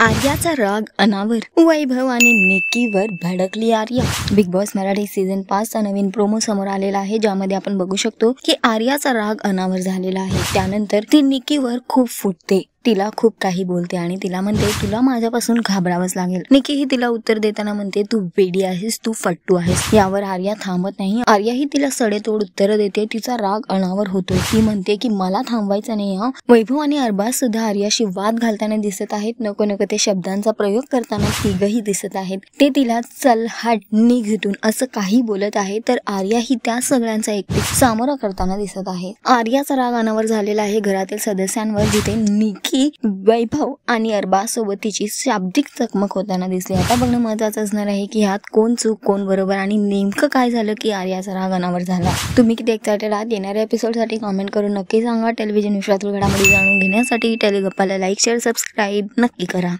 आर्याचा राग अनावर, वैभव आणि निकीवर भडकली Arya. Bigg Boss Marathi season 5 चा नवीन प्रोमो समोर आलेला आहे, ज्यामध्ये आपण बघू शकतो की आर्याचा राग अनावर झालेला आहे। त्यानंतर ती निकीवर खूप फुटते, तिला खूप काही बोलते आणि तिला म्हणते तुला माझ्यापासून घाबरावंच लागेल। निकी ही तिला उत्तर देताना म्हणते तू वेडी आहेस, तू फट्टू आहेस। यावर आर्या थांबत नाही, आर्या ही तिला सडेतोड उत्तर देते। तिचा राग अनावर होतोय, ती म्हणते की मला थांबवायचं नाही हा। वैभव आणि अरबाज सुद्धा आर्याशी वाद घालताना दिसत आहेत, नको नको ते शब्दांचा प्रयोग करताना तिघही दिसत आहेत। ते तिला चल हट निघ इथून असं काही बोलत आहे, तर आर्या ही त्या सगळ्यांचा एकटीक सामोरा करताना दिसत आहे। आर्याचा राग अनावर झालेला आहे घरातील सदस्यांवर, जिथे निकी वैभव आणि अरबाज सोबत तिची शाब्दिक चकमक होताना दिसली। आता बघणं महत्त्वाचं असणार आहे की ह्यात कोण चूक कोण बरोबर आणि नेमकं काय झालं की आर्याचा राग अनावर झाला। तुम्ही किती एक्सायटेड आहात येणाऱ्या एपिसोडसाठी कमेंट करून नक्की सांगा। टेलिव्हिजन विश्वातील घडामोडी जाणून घेण्यासाठी टेलिगप्पाला लाईक शेअर सबस्क्राईब नक्की करा।